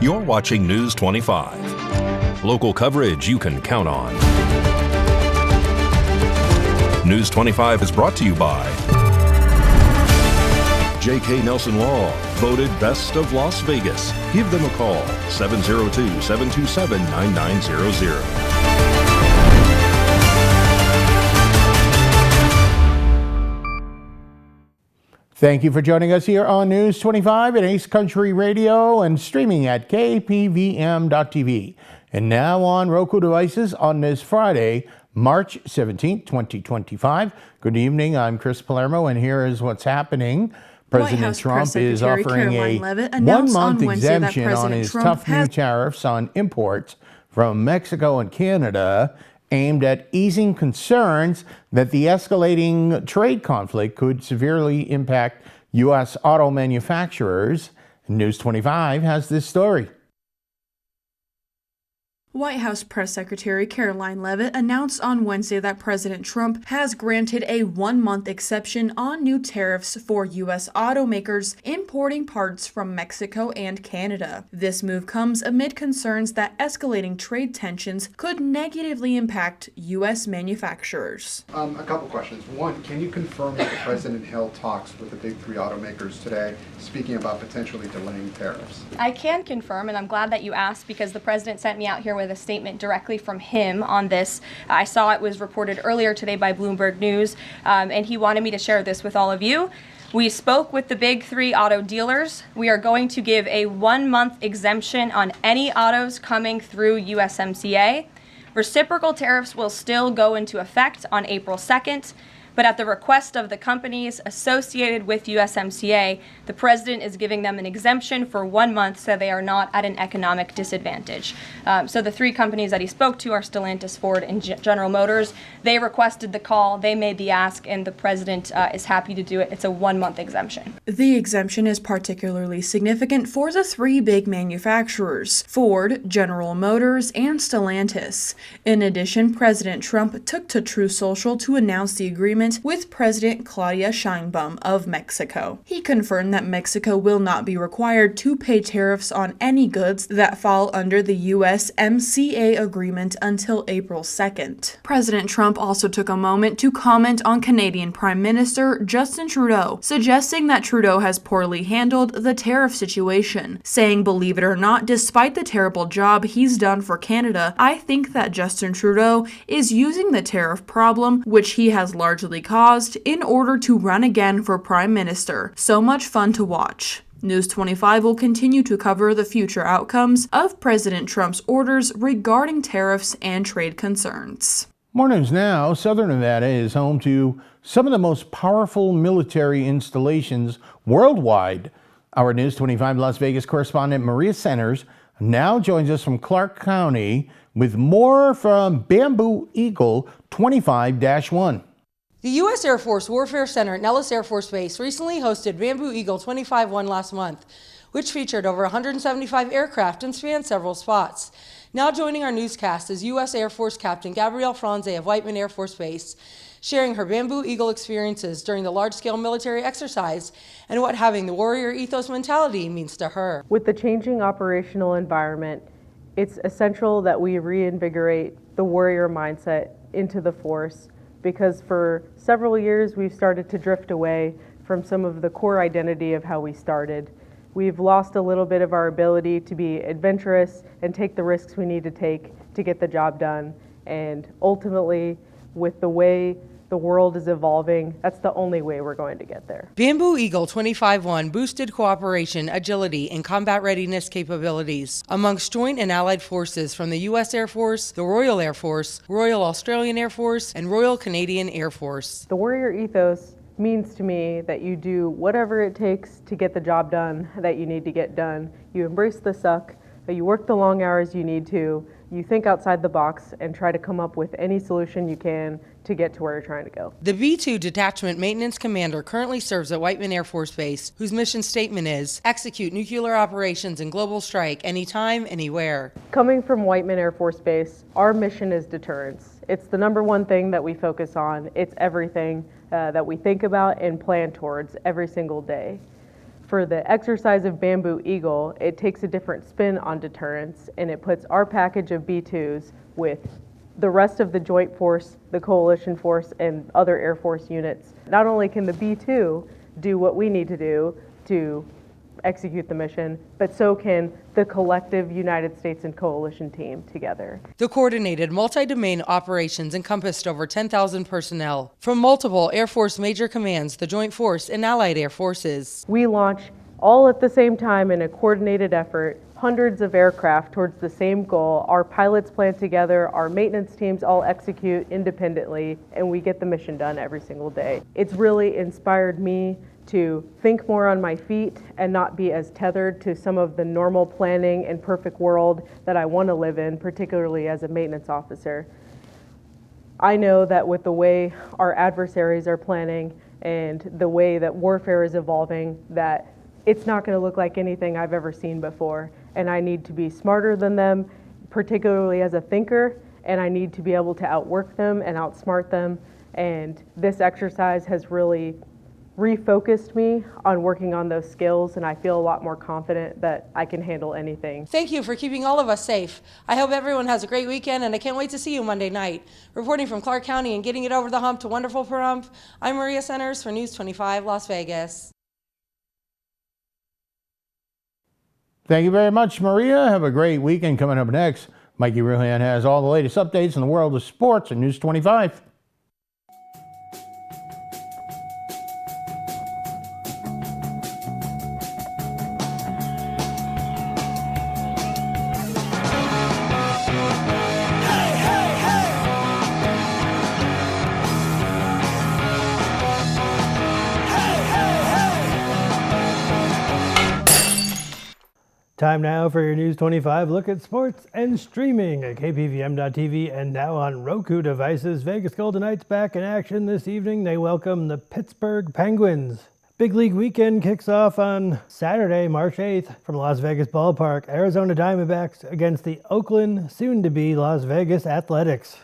You're watching News 25. Local coverage you can count on. News 25 is brought to you by J.K. Nelson Law, voted Best of Las Vegas. Give them a call, 702-727-9900. Thank you for joining us here on News 25 at Ace Country Radio and streaming at KPVM.TV. And now on Roku devices on this Friday, March 17, 2025. Good evening, I'm Chris Palermo, and here is what's happening. President Trump is offering a one-month exemption on his tough new tariffs on imports from Mexico and Canada, aimed at easing concerns that the escalating trade conflict could severely impact U.S. auto manufacturers. News 25 has this story. White House Press Secretary Caroline Leavitt announced on Wednesday that President Trump has granted a one-month exception on new tariffs for U.S. automakers importing parts from Mexico and Canada. This move comes amid concerns that escalating trade tensions could negatively impact U.S. manufacturers. A couple questions. One, can you confirm that the President held talks with the big three automakers today, speaking about potentially delaying tariffs? I can confirm, and I'm glad that you asked, because the President sent me out here with a statement directly from him on this. I saw it was reported earlier today by Bloomberg News, and he wanted me to share this with all of you. We spoke with the big three auto dealers. We are going to give a one-month exemption on any autos coming through USMCA. Reciprocal tariffs will still go into effect on April 2nd. But at the request of the companies associated with USMCA, the President is giving them an exemption for 1 month so they are not at an economic disadvantage. So the three companies that he spoke to are Stellantis, Ford, and General Motors. They requested the call, they made the ask, and the President is happy to do it. It's a 1 month exemption. The exemption is particularly significant for the three big manufacturers, Ford, General Motors, and Stellantis. In addition, President Trump took to Truth Social to announce the agreement with President Claudia Sheinbaum of Mexico. He confirmed that Mexico will not be required to pay tariffs on any goods that fall under the USMCA agreement until April 2nd. President Trump also took a moment to comment on Canadian Prime Minister Justin Trudeau, suggesting that Trudeau has poorly handled the tariff situation, saying, "Believe it or not, despite the terrible job he's done for Canada, I think that Justin Trudeau is using the tariff problem, which he has largely caused, in order to run again for Prime Minister. So much fun to watch." News 25 will continue to cover the future outcomes of President Trump's orders regarding tariffs and trade concerns. More news now. Southern Nevada is home to some of the most powerful military installations worldwide. Our News 25 Las Vegas correspondent Maria Centers now joins us from Clark County with more from Bamboo Eagle 25-1. The U.S. Air Force Warfare Center at Nellis Air Force Base recently hosted Bamboo Eagle 25-1 last month, which featured over 175 aircraft and spanned several spots. Now joining our newscast is U.S. Air Force Captain Gabrielle Franze of Whiteman Air Force Base, sharing her Bamboo Eagle experiences during the large-scale military exercise and what having the warrior ethos mentality means to her. With the changing operational environment, it's essential that we reinvigorate the warrior mindset into the force, because for several years we've started to drift away from some of the core identity of how we started. We've lost a little bit of our ability to be adventurous and take the risks we need to take to get the job done. And ultimately, with the way the world is evolving, that's the only way we're going to get there. Bamboo Eagle 25-1 boosted cooperation, agility, and combat readiness capabilities amongst joint and allied forces from the U.S. Air Force, the Royal Air Force, Royal Australian Air Force, and Royal Canadian Air Force. The warrior ethos means to me that you do whatever it takes to get the job done that you need to get done. You embrace the suck, you work the long hours you need to, you think outside the box and try to come up with any solution you can to get to where you're trying to go. The B-2 Detachment Maintenance Commander currently serves at Whiteman Air Force Base, whose mission statement is, execute nuclear operations and global strike anytime, anywhere. Coming from Whiteman Air Force Base, our mission is deterrence. It's the number one thing that we focus on. It's everything that we think about and plan towards every single day. For the exercise of Bamboo Eagle, it takes a different spin on deterrence, and it puts our package of B-2s with the rest of the joint force, the coalition force, and other Air Force units. Not only can the B-2 do what we need to do to execute the mission, but so can the collective United States and coalition team together. The coordinated multi-domain operations encompassed over 10,000 personnel from multiple Air Force major commands, the Joint Force, and Allied Air Forces. We launch all at the same time in a coordinated effort, hundreds of aircraft towards the same goal. Our pilots plan together, our maintenance teams all execute independently, and we get the mission done every single day. It's really inspired me to think more on my feet and not be as tethered to some of the normal planning and perfect world that I want to live in, particularly as a maintenance officer. I know that with the way our adversaries are planning and the way that warfare is evolving, that it's not going to look like anything I've ever seen before. And I need to be smarter than them, particularly as a thinker, and I need to be able to outwork them and outsmart them. And this exercise has really refocused me on working on those skills, and I feel a lot more confident that I can handle anything. Thank you for keeping all of us safe. I hope everyone has a great weekend, and I can't wait to see you Monday night. Reporting from Clark County and getting it over the hump to wonderful Pahrump, I'm Maria Centers for News 25 Las Vegas. Thank you very much, Maria. Have a great weekend. Coming up next, Mikey Ruhan has all the latest updates in the world of sports on News 25. Time now for your News 25 look at sports and streaming at KPVM.TV and now on Roku devices. Vegas Golden Knights back in action this evening. They welcome the Pittsburgh Penguins. Big League weekend kicks off on Saturday, March 8th from Las Vegas Ballpark. Arizona Diamondbacks against the Oakland, soon-to-be Las Vegas Athletics.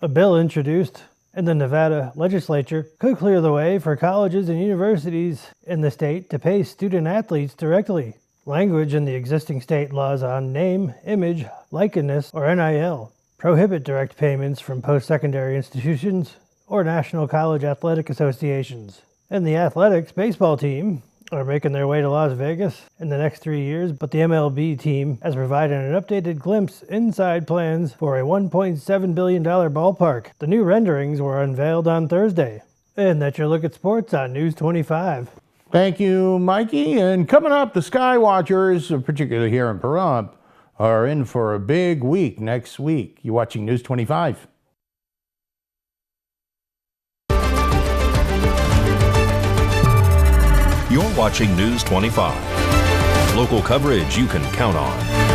A bill introduced in the Nevada legislature could clear the way for colleges and universities in the state to pay student athletes directly. Language in the existing state laws on name, image, likeness, or NIL prohibit direct payments from post-secondary institutions or national college athletic associations. And the Athletics baseball team are making their way to Las Vegas in the next 3 years, but the MLB team has provided an updated glimpse inside plans for a $1.7 billion ballpark. The new renderings were unveiled on Thursday. And that's your look at sports on News 25. Thank you, Mikey. And coming up, the Skywatchers, particularly here in Pahrump, are in for a big week next week. You're watching News 25. You're watching News 25. Local coverage you can count on.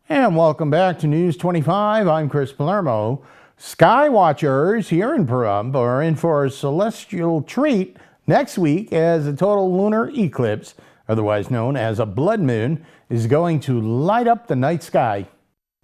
And welcome back to News 25. I'm Chris Palermo. Skywatchers here in Pahrump are in for a celestial treat next week as a total lunar eclipse, otherwise known as a blood moon, is going to light up the night sky.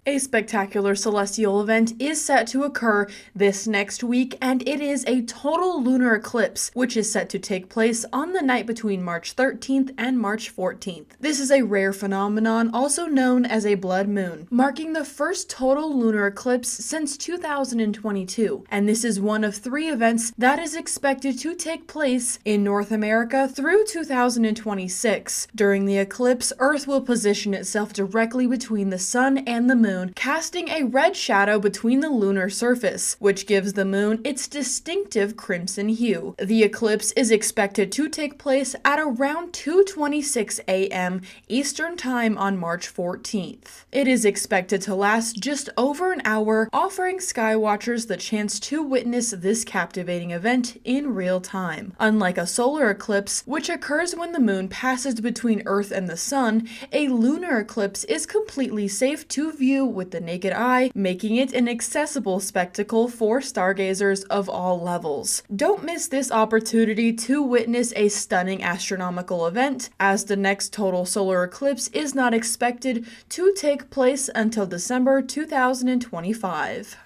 A spectacular celestial event is set to occur this next week, and it is a total lunar eclipse, which is set to take place on the night between March 13th and March 14th. This is a rare phenomenon, also known as a blood moon, marking the first total lunar eclipse since 2022, and this is one of 3 events that is expected to take place in North America through 2026. During the eclipse, Earth will position itself directly between the sun and the moon, casting a red shadow between the lunar surface, which gives the moon its distinctive crimson hue. The eclipse is expected to take place at around 2:26 a.m. Eastern Time on March 14th. It is expected to last just over an hour, offering skywatchers the chance to witness this captivating event in real time. Unlike a solar eclipse, which occurs when the moon passes between Earth and the sun, a lunar eclipse is completely safe to view with the naked eye, making it an accessible spectacle for stargazers of all levels. Don't miss this opportunity to witness a stunning astronomical event, as the next total solar eclipse is not expected to take place until December 2025.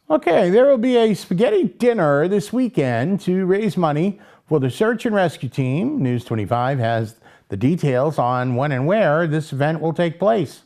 Okay, there will be a spaghetti dinner this weekend to raise money for the search and rescue team. News 25 has the details on when and where this event will take place.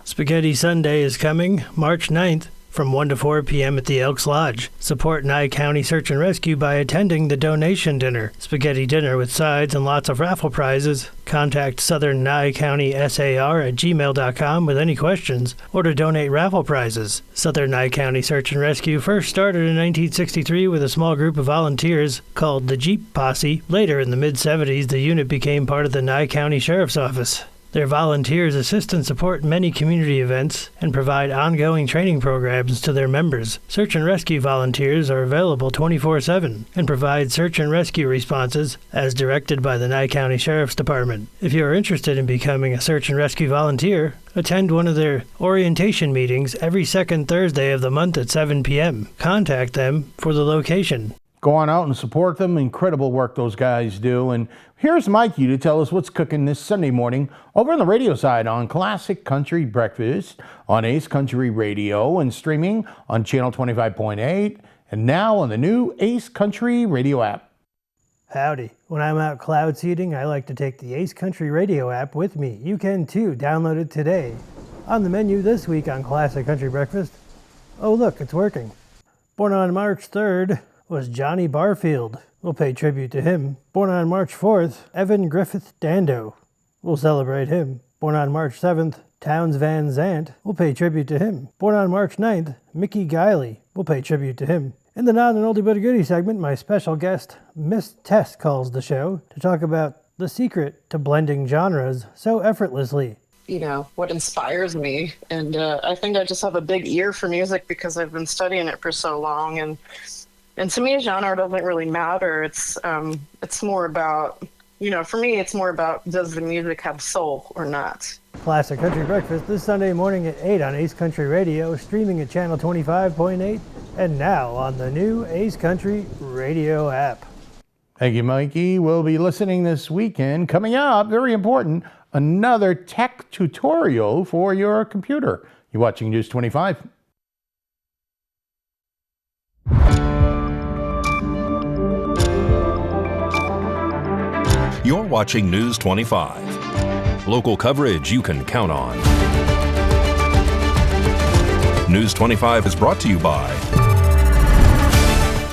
Spaghetti Sunday is coming March 9th from 1 to 4 p.m. at the Elks Lodge. Support Nye County Search and Rescue by attending the donation dinner. Spaghetti dinner with sides and lots of raffle prizes. Contact Southern Nye County SAR at gmail.com with any questions or to donate raffle prizes. Southern Nye County Search and Rescue first started in 1963 with a small group of volunteers called the Jeep Posse. Later in the mid-70s, the unit became part of the Nye County Sheriff's Office. Their volunteers assist and support many community events and provide ongoing training programs to their members. Search and rescue volunteers are available 24/7 and provide search and rescue responses as directed by the Nye County Sheriff's Department. If you are interested in becoming a search and rescue volunteer, attend one of their orientation meetings every second Thursday of the month at 7 p.m. Contact them for the location. Go on out and support them. Incredible work those guys do. And here's Mikey to tell us what's cooking this Sunday morning over on the radio side on Classic Country Breakfast on Ace Country Radio and streaming on Channel 25.8 and now on the new Ace Country Radio app. Howdy. When I'm out cloud seeding, I like to take the Ace Country Radio app with me. You can too. Download it today. On the menu this week on Classic Country Breakfast. Oh look, it's working. Born on March 3rd, was Johnny Barfield. We'll pay tribute to him. Born on March 4th, Evan Griffith Dando. We'll celebrate him. Born on March 7th, Towns Van Zandt. We'll pay tribute to him. Born on March 9th, Mickey Guiley. We'll pay tribute to him. In the Not an Oldie But a Goodie segment, my special guest, Miss Tess, calls the show to talk about the secret to blending genres so effortlessly. You know, what inspires me. And I think I just have a big ear for music because I've been studying it for so long. And to me, genre doesn't really matter. It's more about, you know, for me, it's more about does the music have soul or not. Classic Country Breakfast this Sunday morning at 8 on Ace Country Radio, streaming at Channel 25.8, and now on the new Ace Country Radio app. Thank you, Mikey. We'll be listening this weekend. Coming up, very important, another tech tutorial for your computer. You're watching News 25. You're watching News 25. Local coverage you can count on. News 25 is brought to you by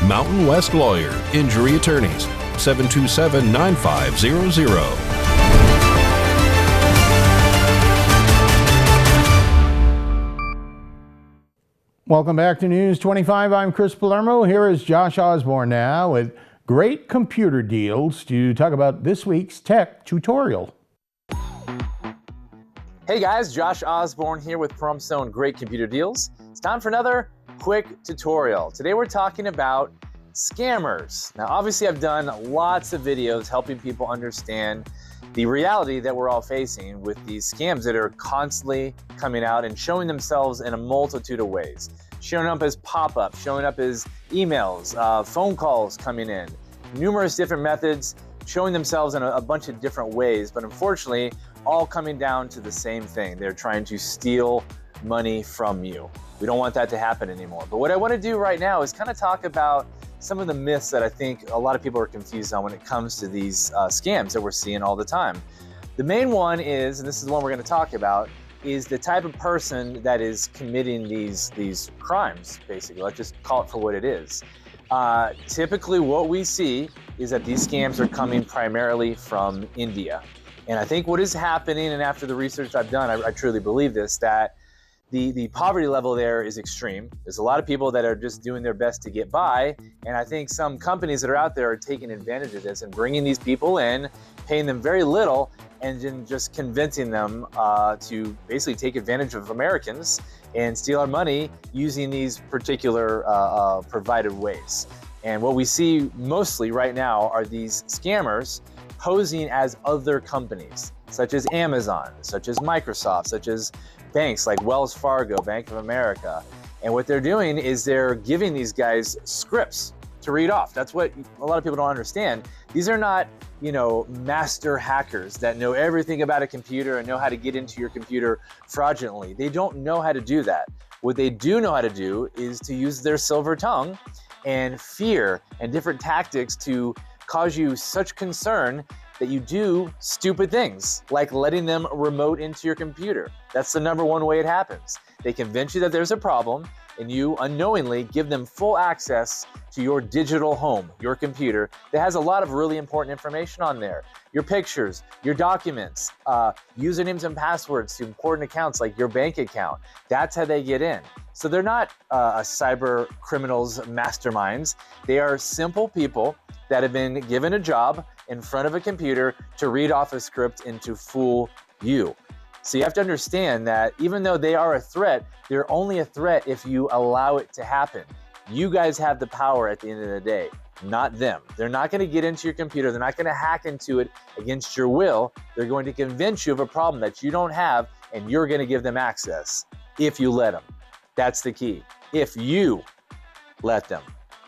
Mountain West Lawyer, Injury Attorneys, 727-9500. Welcome back to News 25. I'm Chris Palermo. Here is Josh Osborne now with great computer deals to talk about this week's tech tutorial. Hey guys, Josh Osborne here with Pahrump own Great Computer Deals. It's time for another quick tutorial. Today we're talking about scammers. Now obviously I've done lots of videos helping people understand the reality that we're all facing with these scams that are constantly coming out and showing themselves in a multitude of ways. Showing up as pop-ups, showing up as emails, phone calls coming in, numerous different methods, showing themselves in a bunch of different ways, but unfortunately, all coming down to the same thing. They're trying to steal money from you. We don't want that to happen anymore. But what I want to do right now is kind of talk about some of the myths that I think a lot of people are confused on when it comes to these scams that we're seeing all the time. The main one is, and this is the one we're going to talk about, is the type of person that is committing these crimes, basically. Let's just call it for what it is. Typically what we see is that these scams are coming primarily from India. And I think what is happening, and after the research I've done, I truly believe this, that the poverty level there is extreme. There's a lot of people that are just doing their best to get by, and I think some companies that are out there are taking advantage of this and bringing these people in, paying them very little, and then just convincing them to basically take advantage of Americans and steal our money using these particular provided ways. And what we see mostly right now are these scammers posing as other companies, such as Amazon, such as Microsoft, such as banks like Wells Fargo, Bank of America. And what they're doing is they're giving these guys scripts to read off. That's what a lot of people don't understand. These are not master hackers that know everything about a computer and know how to get into your computer fraudulently. They don't know how to do that. What they do know how to do is to use their silver tongue and fear and different tactics to cause you such concern that you do stupid things, like letting them remote into your computer. That's the number one way it happens. They convince you that there's a problem, and you unknowingly give them full access to your digital home, your computer, that has a lot of really important information on there. Your pictures, your documents, usernames and passwords to important accounts like your bank account. That's how they get in. So they're not cyber criminals masterminds. They are simple people that have been given a job in front of a computer to read off a script and to fool you. So you have to understand that even though they are a threat, they're only a threat if you allow it to happen. You guys have the power at the end of the day, not them. They're not going to get into your computer. They're not going to hack into it against your will. They're going to convince you of a problem that you don't have, and you're going to give them access if you let them. That's the key. If you let them.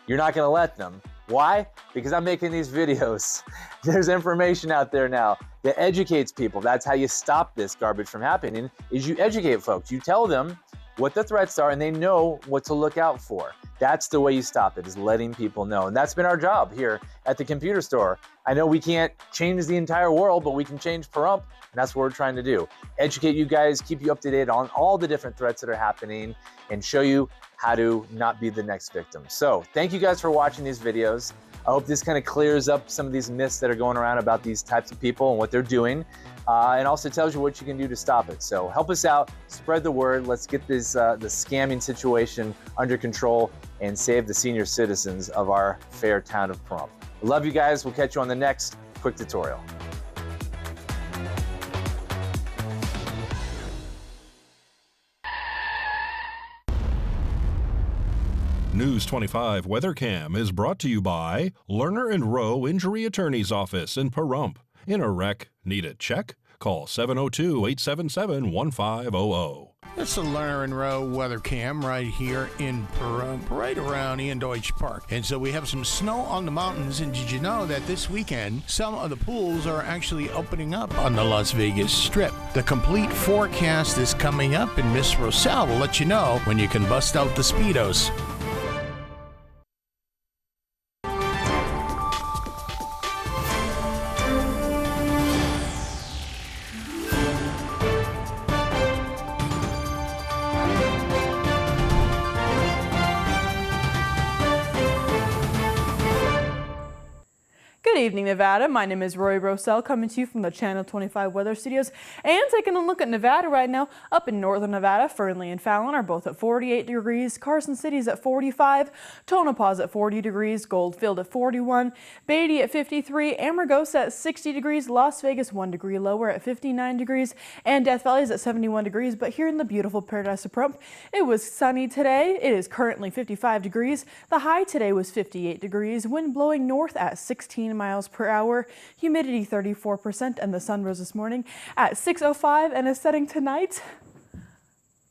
You're not going to let them. Why? Because I'm making these videos. There's information out there now that educates people. That's how you stop this garbage from happening, is you educate folks. You tell them what the threats are and they know what to look out for. That's the way you stop it, is letting people know. And that's been our job here at the computer store. I know we can't change the entire world, but we can change Pahrump, and that's what we're trying to do. Educate you guys, keep you up to date on all the different threats that are happening, and show you how to not be the next victim. So thank you guys for watching these videos. I hope this kind of clears up some of these myths that are going around about these types of people and what they're doing, and also tells you what you can do to stop it. So help us out, spread the word. Let's get this the scamming situation under control and save the senior citizens of our fair town of Pahrump. I love you guys. We'll catch you on the next quick tutorial. News 25 Weather Cam is brought to you by Lerner and Rowe Injury Attorney's Office in Pahrump. In a wreck, need a check? Call 702-877-1500. It's the Lerner and Rowe weather cam right here in Pahrump, right around Ian Deutsch Park. And so we have some snow on the mountains. And did you know that this weekend, some of the pools are actually opening up on the Las Vegas Strip? The complete forecast is coming up, and Miss Roselle will let you know when you can bust out the Speedos. Good evening, Nevada. My name is Roy Rosell, coming to you from the Channel 25 Weather Studios and taking a look at Nevada right now. Up in northern Nevada, Fernley and Fallon are both at 48 degrees. Carson City's at 45. Tonopah's at 40 degrees. Goldfield at 41. Beatty at 53. Amargosa at 60 degrees. Las Vegas 1 degree lower at 59 degrees. And Death Valley's at 71 degrees. But here in the beautiful Paradise of Pahrump, it was sunny today. It is currently 55 degrees. The high today was 58 degrees. Wind blowing north at 16 miles per hour, humidity 34%, and the sun rose this morning at 6:05 and is setting tonight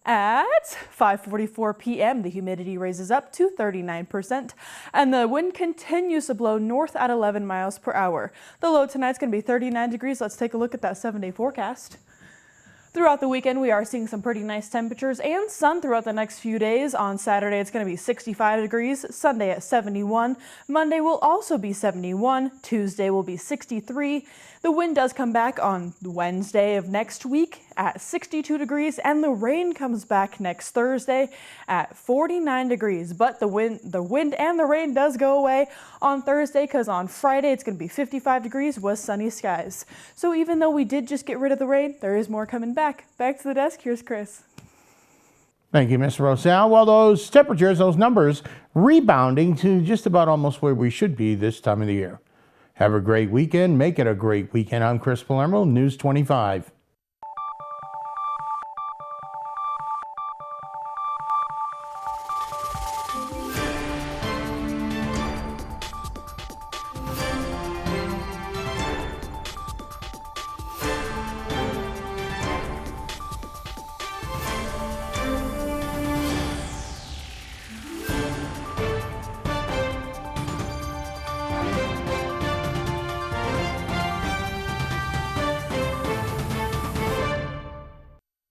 at 5:44 p.m. The humidity raises up to 39%, and the wind continues to blow north at 11 miles per hour. The low tonight's going to be 39 degrees. Let's take a look at that 7-day forecast. Throughout the weekend, we are seeing some pretty nice temperatures and sun throughout the next few days. On Saturday, it's going to be 65 degrees. Sunday at 71. Monday will also be 71. Tuesday will be 63. The wind does come back on Wednesday of next week at 62 degrees, and the rain comes back next Thursday at 49 degrees. But the wind and the rain does go away on Thursday, because on Friday it's going to be 55 degrees with sunny skies. So even though we did just get rid of the rain, there is more coming back. Back to the desk. Here's Chris. Thank you, Ms. Roselle. Well, those temperatures, those numbers, rebounding to just about almost where we should be this time of the year. Have a great weekend. Make it a great weekend. I'm Chris Palermo, News 25.